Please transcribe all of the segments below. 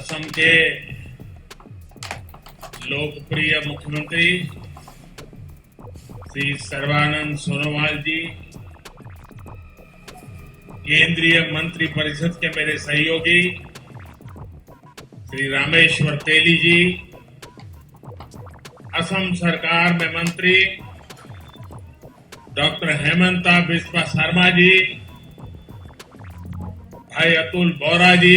असम के लोकप्रिय मुख्यमंत्री श्री सर्बानंद सोनोवाल जी, केंद्रीय मंत्री परिषद के मेरे सहयोगी श्री रामेश्वर तेली जी, असम सरकार में मंत्री डॉक्टर हेमंता बिस्वा शर्मा जी, भाई अतुल बोरा जी,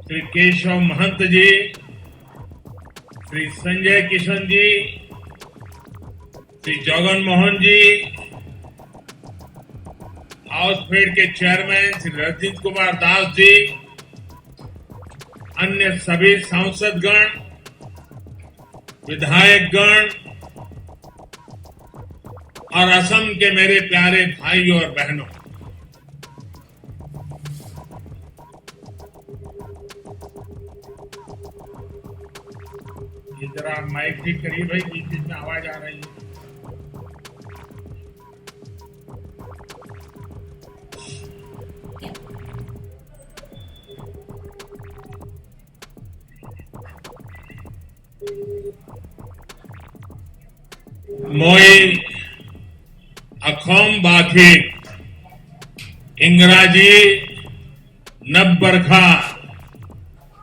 श्री केशव महंत जी, श्री संजय किशन जी, श्री जगन मोहन जी, हाउस फेड के चेयरमैन श्री रजनीश कुमार दास जी, अन्य सभी सांसदगण, विधायकगण और असम के मेरे प्यारे भाइयों और बहनों, ये जरा माइक ठीक करिए भाई, बीच बीच में आवाज आ रही है। मोई अखोम बाथी इंग्राजी नब बरखा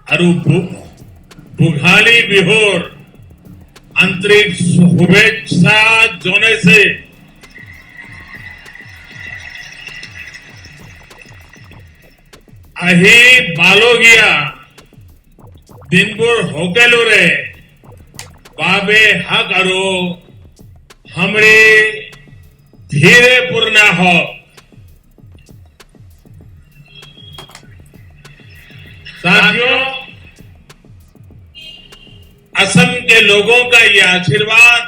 अरु बुघाली बिहोर अंतरिक्ष शुभेच्छा जोने से अही बालोगिया दिनबुर होकेलुरे बाबे हक अरो हमरे धीरे पूर्णा हो। साथियों, असम के लोगों का ये आशीर्वाद,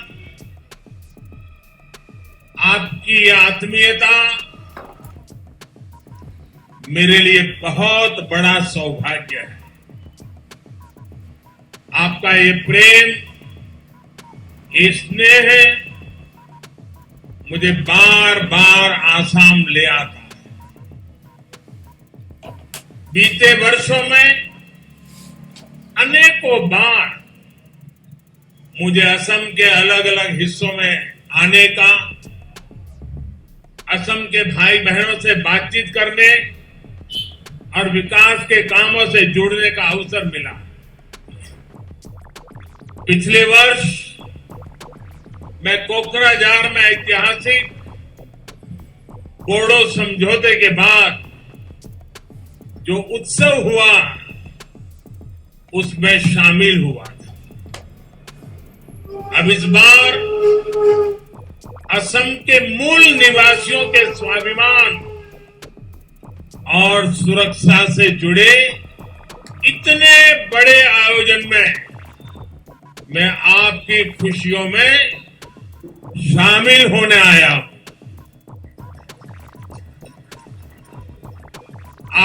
आपकी आत्मीयता मेरे लिए बहुत बड़ा सौभाग्य है। आपका ये प्रेम, ये स्नेह मुझे बार बार आसाम ले आता है। बीते वर्षों में अनेकों बार मुझे असम के अलग अलग हिस्सों में आने का, असम के भाई बहनों से बातचीत करने और विकास के कामों से जुड़ने का अवसर मिला। पिछले वर्ष मैं कोकराझार में ऐतिहासिक बोडो समझौते के बाद जो उत्सव हुआ उसमें शामिल हुआ था। अब इस बार असम के मूल निवासियों के स्वाभिमान और सुरक्षा से जुड़े इतने बड़े आयोजन में मैं आपकी खुशियों में शामिल होने आया हूं।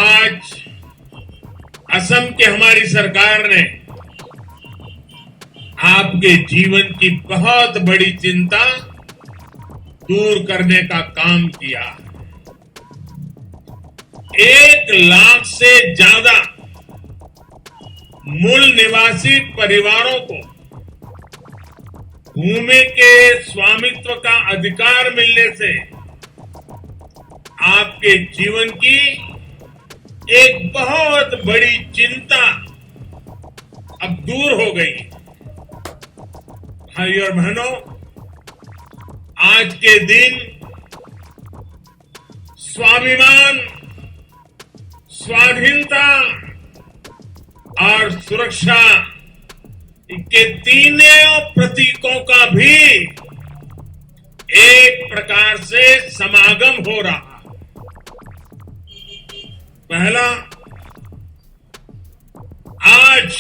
आज असम की हमारी सरकार ने आपके जीवन की बहुत बड़ी चिंता दूर करने का काम किया। 1 लाख से ज्यादा मूल निवासी परिवारों को भूमि के स्वामित्व का अधिकार मिलने से आपके जीवन की एक बहुत बड़ी चिंता अब दूर हो गई। भाई और बहनों, आज के दिन स्वाभिमान, स्वाधीनता और सुरक्षा के तीनों प्रतीकों का भी एक प्रकार से समागम हो रहा। पहला, आज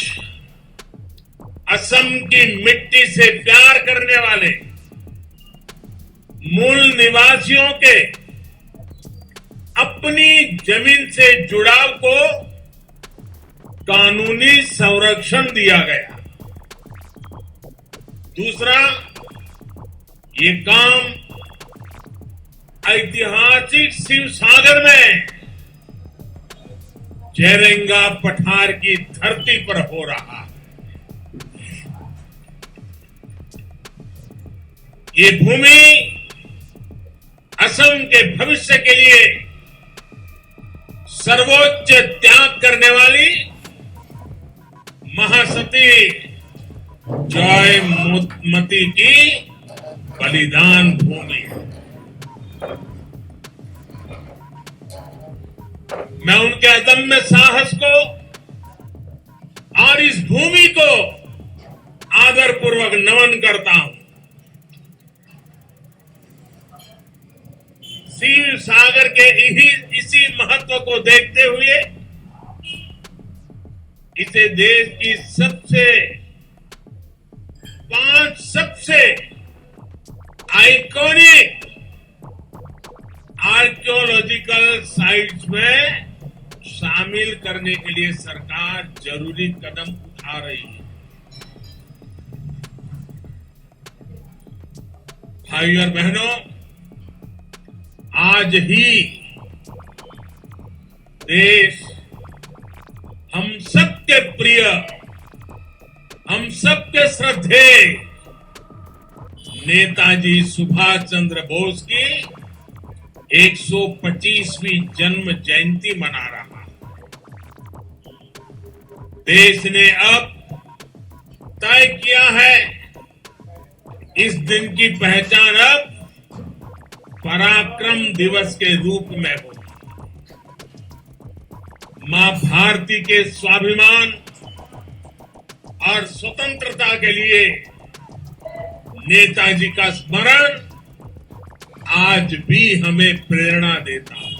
असम की मिट्टी से प्यार करने वाले मूल निवासियों के अपनी जमीन से जुड़ाव को कानूनी संरक्षण दिया गया। दूसरा, ये काम ऐतिहासिक शिवसागर में जेरेंगा पठार की धरती पर हो रहा है। ये भूमि असम के भविष्य के लिए सर्वोच्च त्याग करने वाली महासती जयमती की बलिदान भूमि है। मैं उनके अदम्य साहस को और इस भूमि को आदरपूर्वक नमन करता हूं। शिव सागर के इसी महत्व को देखते हुए इसे देश की 5 सबसे आइकॉनिक आर्कियोलॉजिकल साइट्स में शामिल करने के लिए सरकार जरूरी कदम उठा रही है। भाई और बहनों, आज ही देश हम सबके प्रिय, हम सबके श्रद्धेय नेताजी सुभाष चंद्र बोस की 125वीं जन्म जयंती मना रहा है। देश ने अब तय किया है इस दिन की पहचान अब पराक्रम दिवस के रूप में हो। मां भारती के स्वाभिमान और स्वतंत्रता के लिए नेताजी का स्मरण आज भी हमें प्रेरणा देता है।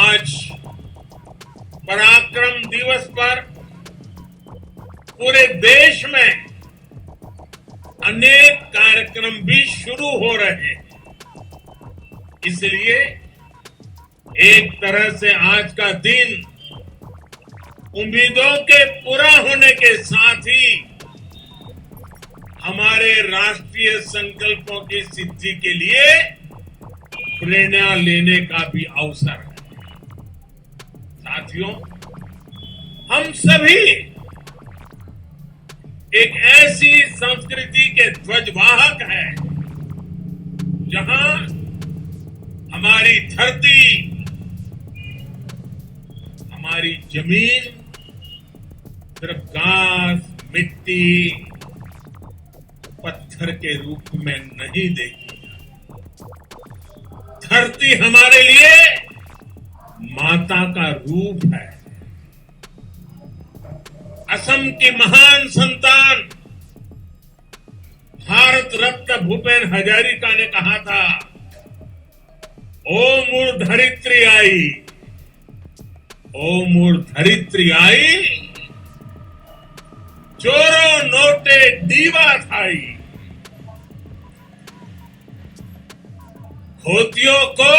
आज पराक्रम दिवस पर पूरे देश में अनेक कार्यक्रम भी शुरू हो रहे हैं। इसलिए एक तरह से आज का दिन उम्मीदों के पूरा होने के साथ ही हमारे राष्ट्रीय संकल्पों की सिद्धि के लिए प्रेरणा लेने का भी अवसर है। साथियों, हम सभी एक ऐसी संस्कृति के ध्वजवाहक हैं जहां हमारी धरती, हमारी जमीन सिर्फ घास, मिट्टी, पत्थर के रूप में नहीं देखी। धरती हमारे लिए माता का रूप है। असम की महान संतान भारत रत्न भूपेन हजारिका ने कहा था, ओ मूर धरित्री आई, ओ मूर धरित्री आई, चोरो नोटे दीवा थाई, खोतियों को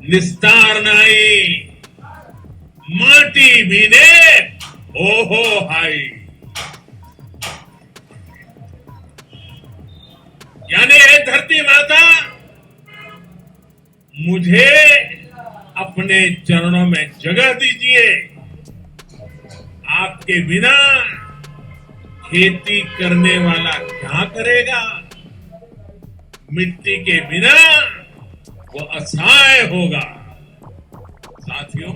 निस्तार नाई, माटी बीने ओहो हाई। यानी हे धरती माता, मुझे अपने चरणों में जगह दीजिए। आपके बिना खेती करने वाला क्या करेगा? मिट्टी के बिना वो असहाय होगा। साथियों,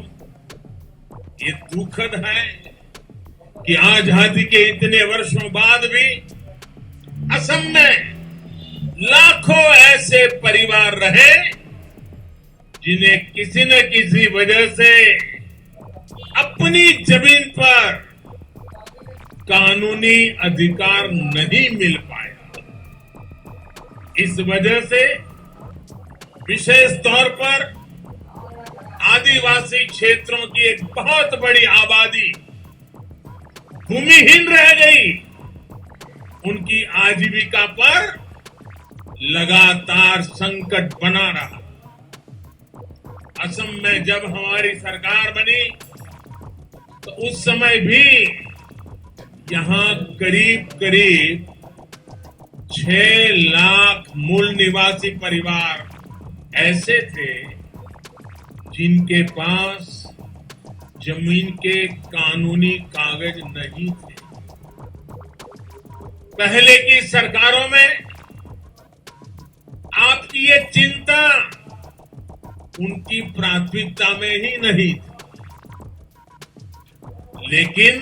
ये दुखद है कि आजादी के इतने वर्षों बाद भी असम में लाखों ऐसे परिवार रहे जिन्हें किसी न किसी वजह से अपनी जमीन पर कानूनी अधिकार नहीं मिल पाया। इस वजह से विशेष तौर पर आदिवासी क्षेत्रों की एक बहुत बड़ी आबादी भूमिहीन रह गई। उनकी आजीविका पर लगातार संकट बना रहा। असम में जब हमारी सरकार बनी तो उस समय भी यहां करीब करीब 6 लाख मूल निवासी परिवार ऐसे थे जिनके पास जमीन के कानूनी कागज नहीं थे। पहले की सरकारों में आपकी ये चिंता उनकी प्राथमिकता में ही नहीं थी, लेकिन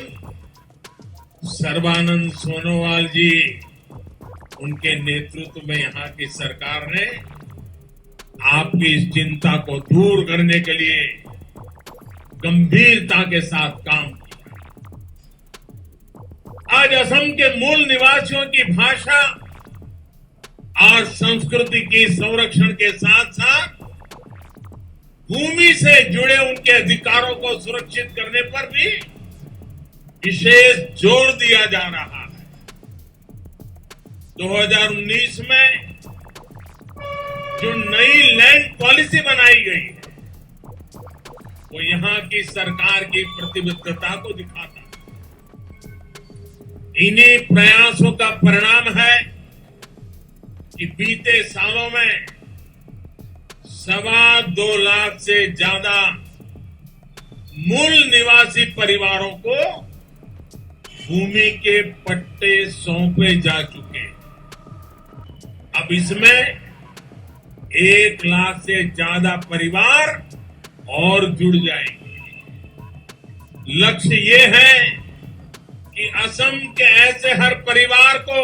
सर्बानंद सोनोवाल जी उनके नेतृत्व में यहां की सरकार ने आपकी इस चिंता को दूर करने के लिए गंभीरता के साथ काम किया। आज असम के मूल निवासियों की भाषा और संस्कृति की संरक्षण के साथ साथ भूमि से जुड़े उनके अधिकारों को सुरक्षित करने पर भी विशेष जोर दिया जा रहा है। 2019 में जो नई लैंड पॉलिसी बनाई गई है वो यहां की सरकार की प्रतिबद्धता को दिखाता है। इन्हीं प्रयासों का परिणाम है कि बीते सालों में 2.25 लाख से ज्यादा मूल निवासी परिवारों को भूमि के पट्टे सौंपे जा चुके। अब इसमें 1 लाख से ज्यादा परिवार और जुड़ जाएंगे। लक्ष्य ये है कि असम के ऐसे हर परिवार को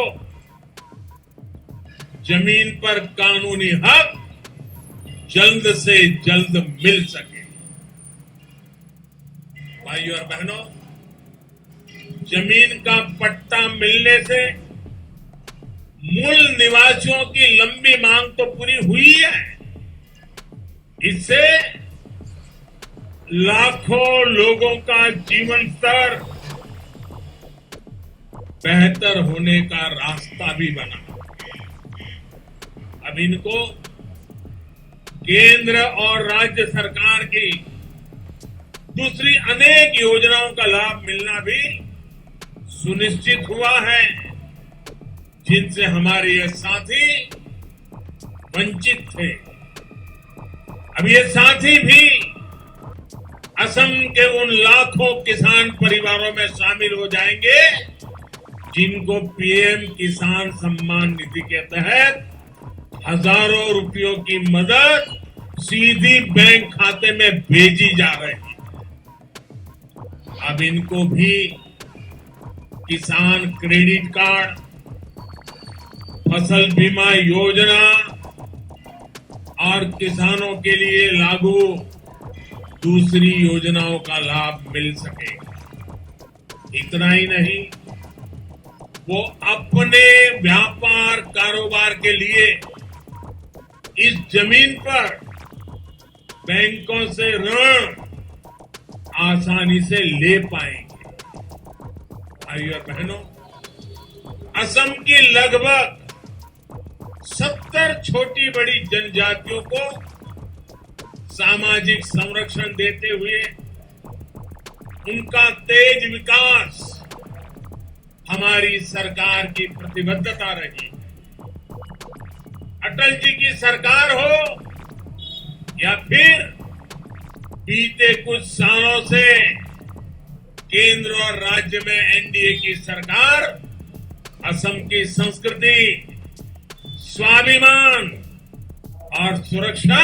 जमीन पर कानूनी हक जल्द से जल्द मिल सके। भाइयों और बहनों, जमीन का पट्टा मिलने से मूल निवासियों की लंबी मांग तो पूरी हुई है, इससे लाखों लोगों का जीवन स्तर बेहतर होने का रास्ता भी बना। अब इनको केंद्र और राज्य सरकार की दूसरी अनेक योजनाओं का लाभ मिलना भी सुनिश्चित हुआ है, जिनसे हमारे ये साथी वंचित थे। अब ये साथी भी असम के उन लाखों किसान परिवारों में शामिल हो जाएंगे जिनको पीएम किसान सम्मान निधि के तहत हजारों रुपयों की मदद सीधी बैंक खाते में भेजी जा रही है। अब इनको भी किसान क्रेडिट कार्ड, फसल बीमा योजना और किसानों के लिए लागू दूसरी योजनाओं का लाभ मिल सकेगा। इतना ही नहीं, वो अपने व्यापार कारोबार के लिए इस जमीन पर बैंकों से ऋण आसानी से ले पाएंगे। भाइयों और बहनों, असम की लगभग 70 छोटी बड़ी जनजातियों को सामाजिक संरक्षण देते हुए उनका तेज विकास हमारी सरकार की प्रतिबद्धता रही। अटल जी की सरकार हो या फिर बीते कुछ सालों से केंद्र और राज्य में एनडीए की सरकार, असम की संस्कृति, स्वाभिमान और सुरक्षा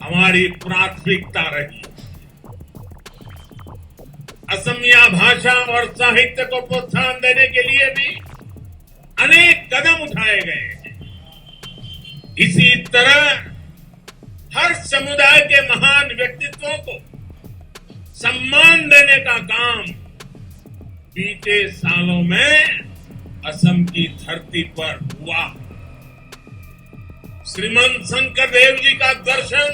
हमारी प्राथमिकता रही। असमिया भाषा और साहित्य को प्रोत्साहन देने के लिए भी अनेक कदम उठाए गए हैं। इसी तरह हर समुदाय के महान व्यक्तित्वों को सम्मान देने का काम बीते सालों में असम की धरती पर हुआ। श्रीमंत शंकरदेव जी का दर्शन,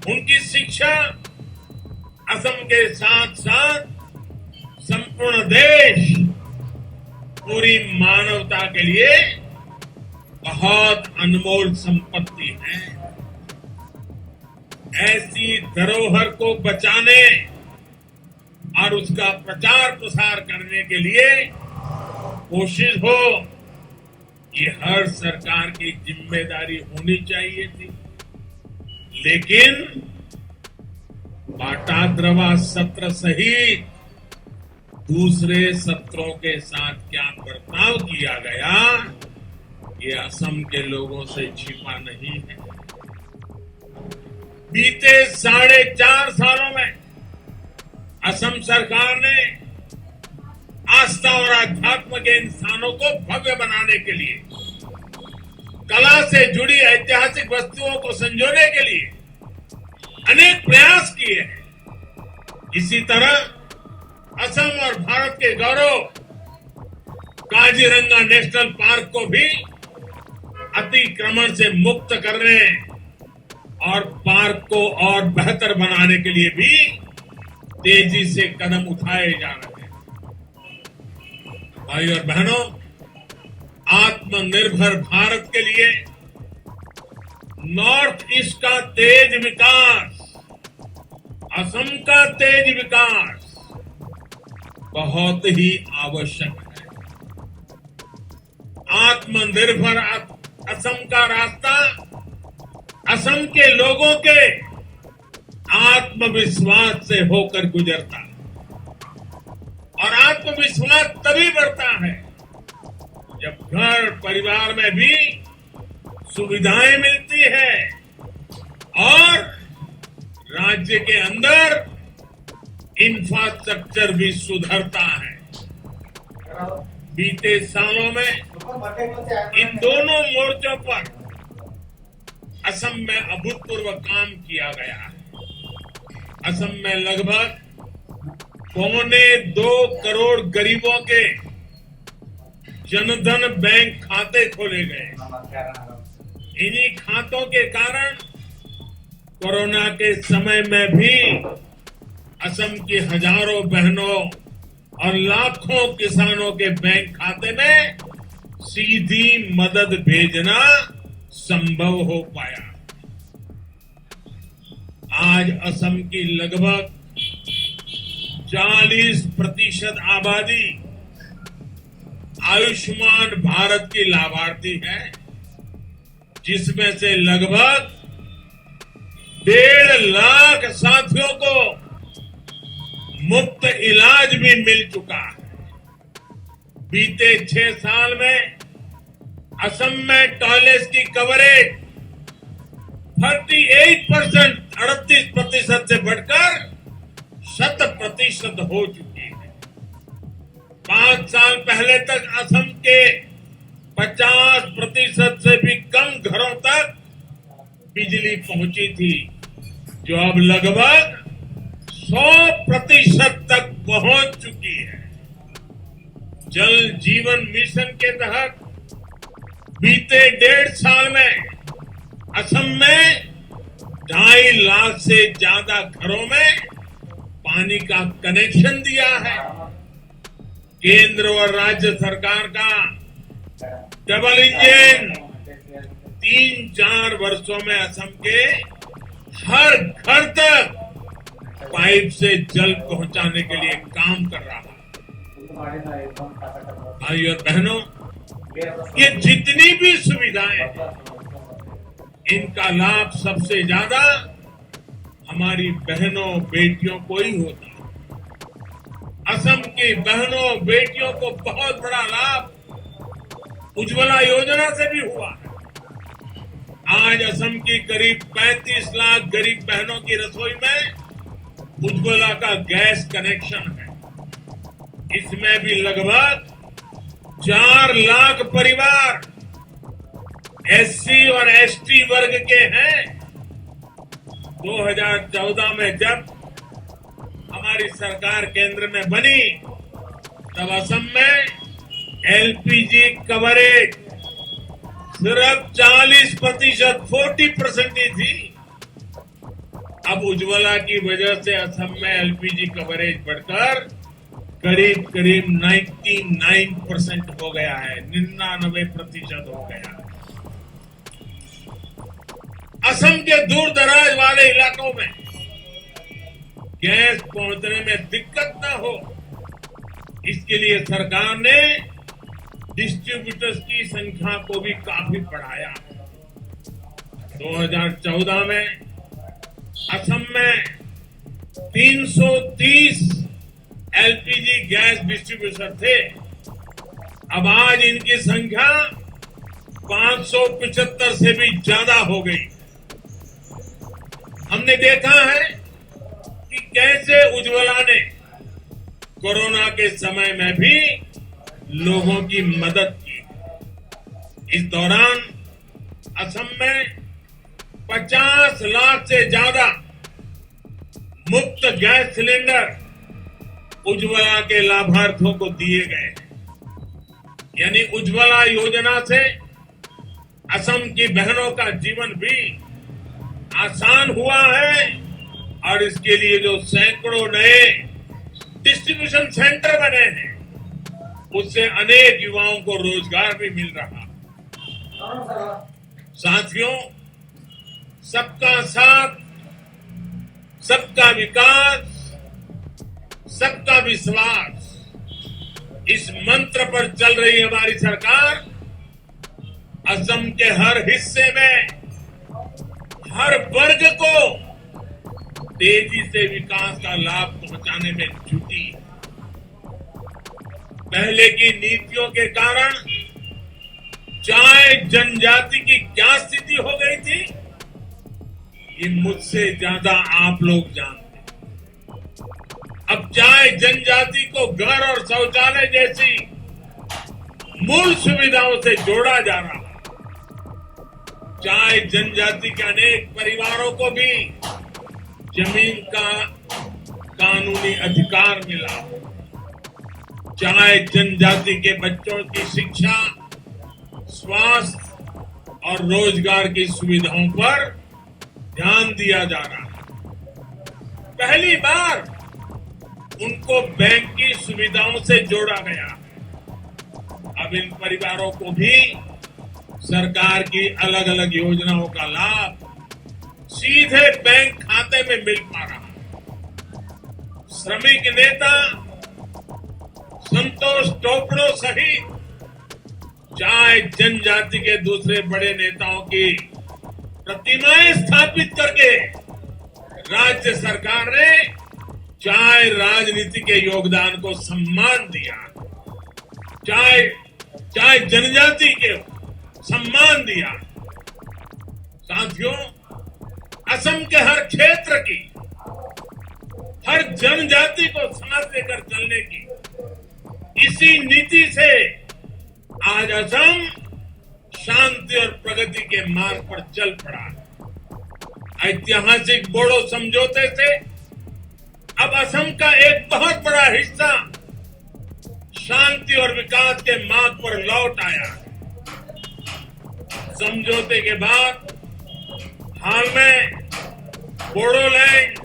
उनकी शिक्षा असम के साथ साथ संपूर्ण देश, पूरी मानवता के लिए बहुत अनमोल संपत्ति है। ऐसी धरोहर को बचाने और उसका प्रचार प्रसार करने के लिए कोशिश हो, ये हर सरकार की जिम्मेदारी होनी चाहिए थी। लेकिन बाटाद्रवा सत्र सहित दूसरे सत्रों के साथ क्या बर्ताव किया गया, ये असम के लोगों से छिपा नहीं है। बीते 4.5 सालों में असम सरकार ने आस्था और अध्यात्म के इंसानों को भव्य बनाने के लिए, कला से जुड़ी ऐतिहासिक वस्तुओं को संजोने के लिए अनेक प्रयास किए हैं। इसी तरह असम और भारत के गौरव काजीरंगा नेशनल पार्क को भी अतिक्रमण से मुक्त करने और पार्क को और बेहतर बनाने के लिए भी तेजी से कदम उठाए जा रहे हैं। भाई और बहनों, आत्मनिर्भर भारत के लिए नॉर्थ ईस्ट का तेज विकास, असम का तेज विकास बहुत ही आवश्यक है। आत्मनिर्भर असम का रास्ता असम के लोगों के आत्मविश्वास से होकर गुजरता है और आत्मविश्वास तभी बढ़ता है जब घर परिवार में भी सुविधाएं मिलती है और राज्य के अंदर इंफ्रास्ट्रक्चर भी सुधरता है। बीते सालों में इन दोनों मोर्चों पर असम में अभूतपूर्व काम किया गया है। असम में लगभग 2.25 करोड़ गरीबों के जनधन बैंक खाते खोले गए। इन्हीं खातों के कारण कोरोना के समय में भी असम की हजारों बहनों और लाखों किसानों के बैंक खाते में सीधी मदद भेजना संभव हो पाया। आज असम की लगभग 40% आबादी आयुष्मान भारत की लाभार्थी है, जिसमें से लगभग 1.5 लाख साथियों को मुफ्त इलाज भी मिल चुका है। बीते 6 साल में असम में टॉयलेट्स की कवरेज 38% से बढ़कर 100% हो चुकी है। 5 साल पहले तक असम के 50% से भी कम घरों तक बिजली पहुंची थी, जो अब लगभग 100% तक पहुंच चुकी है। जल जीवन मिशन के तहत बीते 1.5 साल में असम में 2.5 लाख से ज्यादा घरों में पानी का कनेक्शन दिया है। केंद्र और राज्य सरकार का डबल इंजन 3-4 वर्षों में असम के हर घर तक पाइप से जल पहुंचाने के लिए काम कर रहा है। भाई और बहनों, ये जितनी भी सुविधाएं हैं, इनका लाभ सबसे ज्यादा हमारी बहनों बेटियों को ही होता है। असम की बहनों बेटियों को बहुत बड़ा लाभ उज्ज्वला योजना से भी हुआ है। आज असम की करीब 35 लाख गरीब बहनों की रसोई में उज्ज्वला का गैस कनेक्शन है। इसमें भी लगभग 4 लाख परिवार एससी और एसटी वर्ग के हैं। 2014 में जब हमारी सरकार केंद्र में बनी, तब असम में एलपीजी कवरेज सिर्फ 40% ही थी। अब उज्ज्वला की वजह से असम में एलपीजी कवरेज बढ़कर करीब 99% हो गया है, 99% हो गया है। असम के दूर दराज वाले इलाकों में गैस पहुंचने में दिक्कत न हो, इसके लिए सरकार ने डिस्ट्रीब्यूटर्स की संख्या को भी काफी बढ़ाया। 2014 में असम में 330 एलपीजी गैस डिस्ट्रीब्यूटर थे। अब आज इनकी संख्या 575 से भी ज्यादा हो गई। हमने देखा है कि कैसे उज्ज्वला ने कोरोना के समय में भी लोगों की मदद की। इस दौरान असम में 50 लाख से ज्यादा मुफ्त गैस सिलेंडर उज्ज्वला के लाभार्थियों को दिए गए हैं। यानी उज्ज्वला योजना से असम की बहनों का जीवन भी आसान हुआ है और इसके लिए जो सैकड़ों नए डिस्ट्रीब्यूशन सेंटर बने हैं उससे अनेक युवाओं को रोजगार भी मिल रहा। साथियों, सबका साथ, सबका विकास, सबका विश्वास, इस मंत्र पर चल रही हमारी सरकार असम के हर हिस्से में हर वर्ग को तेजी से विकास का लाभ पहुंचाने में जुटी है। पहले की नीतियों के कारण चाय जनजाति की क्या स्थिति हो गई थी, ये मुझसे ज्यादा आप लोग जानते हैं। अब चाय जनजाति को घर और शौचालय जैसी मूल सुविधाओं से जोड़ा जा रहा है। चाय जनजाति के अनेक परिवारों को भी जमीन का कानूनी अधिकार मिला। चाय जनजाति के बच्चों की शिक्षा, स्वास्थ्य और रोजगार की सुविधाओं पर ध्यान दिया जा रहा है। पहली बार उनको बैंक की सुविधाओं से जोड़ा गया। अब इन परिवारों को भी सरकार की अलग अलग योजनाओं का लाभ सीधे बैंक खाते में मिल पा रहा है। श्रमिक नेता संतोष टोपड़ो सहित चाय जनजाति के दूसरे बड़े नेताओं की प्रतिमाएं स्थापित करके राज्य सरकार ने चाय राजनीति के योगदान को सम्मान दिया। चाय जनजाति के सम्मान दिया। साथियों, असम के हर क्षेत्र की, हर जनजाति को साथ लेकर चलने की इसी नीति से आज असम शांति और प्रगति के मार्ग पर चल पड़ा है। ऐतिहासिक बोडो समझौते से अब असम का एक बहुत बड़ा हिस्सा शांति और विकास के मार्ग पर लौट आया है। समझौते के बाद हाल में बोडोलैंड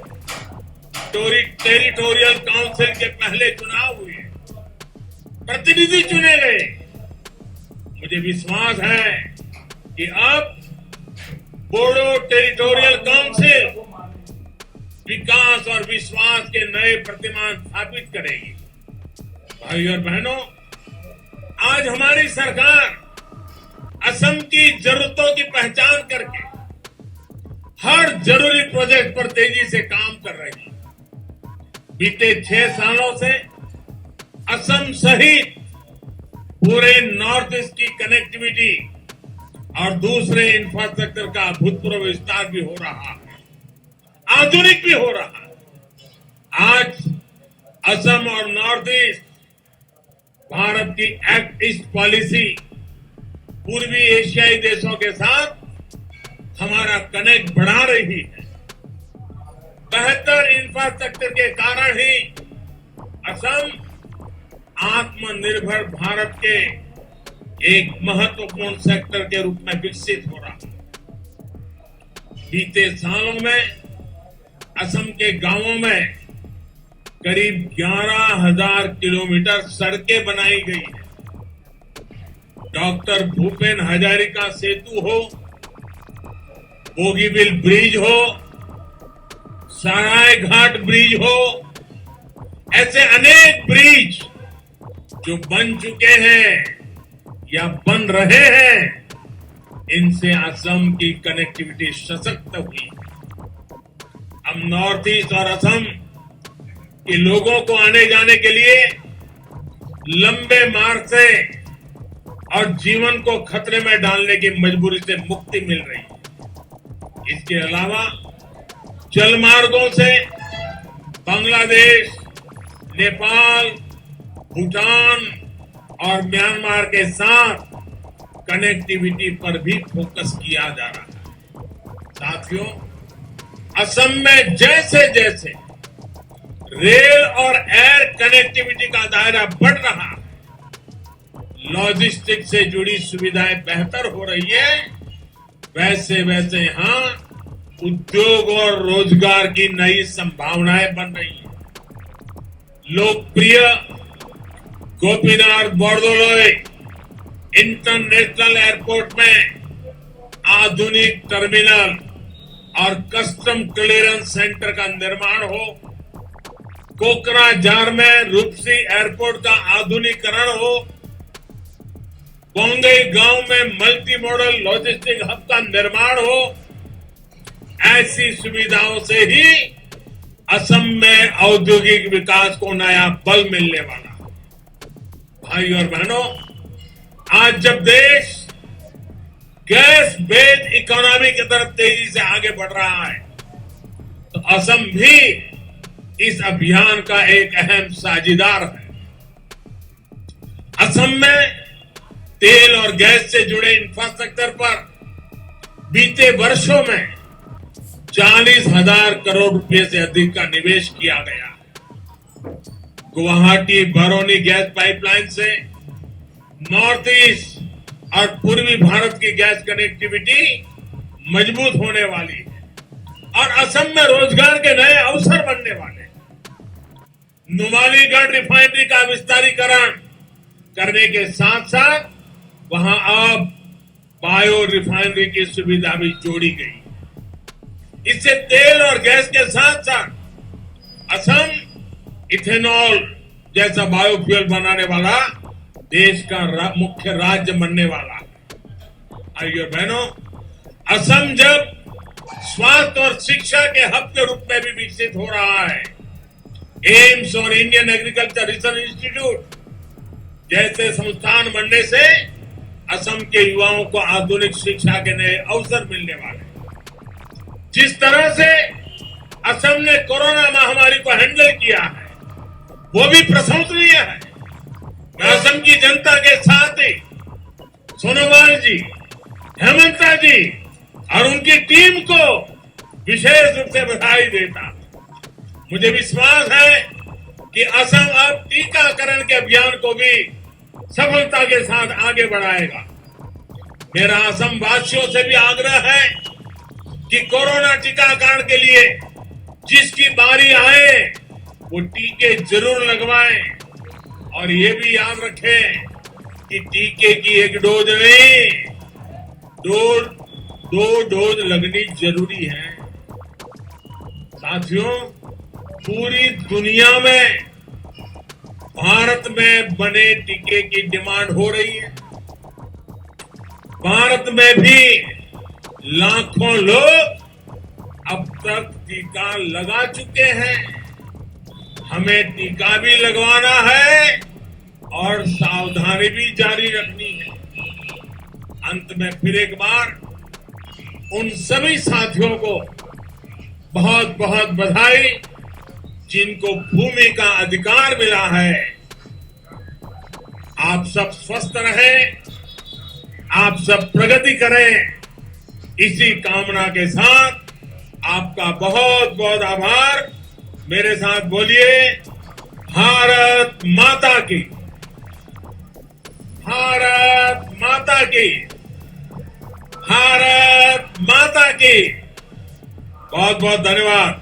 टेरिटोरियल काउंसिल के पहले चुनाव हुए, प्रतिनिधि चुने गए। मुझे विश्वास है कि अब बोडो टेरिटोरियल काउंसिल विकास और विश्वास के नए प्रतिमान स्थापित करेगी। भाई और बहनों, आज हमारी सरकार असम की जरूरतों की पहचान करके हर जरूरी प्रोजेक्ट पर तेजी से काम कर रही है। बीते 6 सालों से असम सहित पूरे नॉर्थ ईस्ट की कनेक्टिविटी और दूसरे इंफ्रास्ट्रक्चर का अभूतपूर्व विस्तार भी हो रहा है, आधुनिक भी हो रहा है। आज असम और नॉर्थ ईस्ट भारत की एक्ट ईस्ट पॉलिसी पूर्वी एशियाई देशों के साथ हमारा कनेक्ट बढ़ा रही है। बेहतर इंफ्रास्ट्रक्चर के कारण ही असम आत्मनिर्भर भारत के एक महत्वपूर्ण सेक्टर के रूप में विकसित हो रहा है। बीते सालों में असम के गांवों में करीब 11,000 किलोमीटर सड़कें बनाई गई हैं। डॉक्टर भूपेन हजारिका सेतु हो, बोगीबिल ब्रिज हो, सराय घाट ब्रिज हो, ऐसे अनेक ब्रिज जो बन चुके हैं या बन रहे हैं, इनसे असम की कनेक्टिविटी सशक्त हुई। अब नॉर्थ ईस्ट और असम कि लोगों को आने जाने के लिए लंबे मार्ग से और जीवन को खतरे में डालने की मजबूरी से मुक्ति मिल रही है। इसके अलावा जल मार्गों से बांग्लादेश, नेपाल, भूटान और म्यांमार के साथ कनेक्टिविटी पर भी फोकस किया जा रहा है। साथियों, असम में जैसे जैसे रेल और एयर कनेक्टिविटी का दायरा बढ़ रहा है, लॉजिस्टिक से जुड़ी सुविधाएं बेहतर हो रही है, वैसे वैसे यहां उद्योग और रोजगार की नई संभावनाएं बन रही हैं। लोकप्रिय गोपीनाथ बोरदोलोई इंटरनेशनल एयरपोर्ट में आधुनिक टर्मिनल और कस्टम क्लियरेंस सेंटर का निर्माण हो, कोकराझार में रूपसी एयरपोर्ट का आधुनिकीकरण हो, बोंगई गांव में मल्टी मॉडल लॉजिस्टिक हब का निर्माण हो, ऐसी सुविधाओं से ही असम में औद्योगिक विकास को नया बल मिलने वाला है। भाई और बहनों, आज जब देश गैस बेस्ड इकोनॉमी की तरफ तेजी से आगे बढ़ रहा है, तो असम भी इस अभियान का एक अहम साझीदार है। असम में तेल और गैस से जुड़े इंफ्रास्ट्रक्चर पर बीते वर्षों में 40,000 करोड़ रुपए से अधिक का निवेश किया गया। गुवाहाटी बरौनी गैस पाइपलाइन से नॉर्थ ईस्ट और पूर्वी भारत की गैस कनेक्टिविटी मजबूत होने वाली है और असम में रोजगार के नए अवसर बनने वाले हैं। नुमालीगढ़ रिफाइनरी का विस्तारीकरण करने के साथ साथ वहां अब बायो रिफाइनरी की सुविधा भी जोड़ी गई। इससे तेल और गैस के साथ साथ असम इथेनॉल जैसा बायोफ्यूल बनाने वाला देश का मुख्य राज्य बनने वाला है। आइए बहनों, असम जब स्वास्थ्य और शिक्षा के हब के रूप में भी विकसित हो रहा है, एम्स और इंडियन एग्रीकल्चर रिसर्च इंस्टीट्यूट जैसे संस्थान बनने से असम के युवाओं को आधुनिक शिक्षा के नए अवसर मिलने वाले हैं। जिस तरह से असम ने कोरोना महामारी को हैंडल किया है, वो भी प्रशंसनीय है। मैं असम की जनता के साथ ही सोनोवाल जी, हेमंता जी और उनकी टीम को विशेष रूप से बधाई देता। मुझे विश्वास है कि असम अब टीकाकरण के अभियान को भी सफलता के साथ आगे बढ़ाएगा। मेरा असम वासियों से भी आग्रह है कि कोरोना टीकाकरण के लिए जिसकी बारी आए वो टीके जरूर लगवाएं और ये भी याद रखें कि टीके की एक डोज नहीं, दो डोज लगनी जरूरी है। साथियों, पूरी दुनिया में भारत में बने टीके की डिमांड हो रही है। भारत में भी लाखों लोग अब तक टीका लगा चुके हैं। हमें टीका भी लगवाना है और सावधानी भी जारी रखनी है। अंत में फिर एक बार उन सभी साथियों को बहुत बहुत बधाई जिनको भूमि का अधिकार मिला है। आप सब स्वस्थ रहें, आप सब प्रगति करें, इसी कामना के साथ आपका बहुत बहुत आभार। मेरे साथ बोलिए, भारत माता की, भारत माता की, भारत माता की। बहुत बहुत धन्यवाद।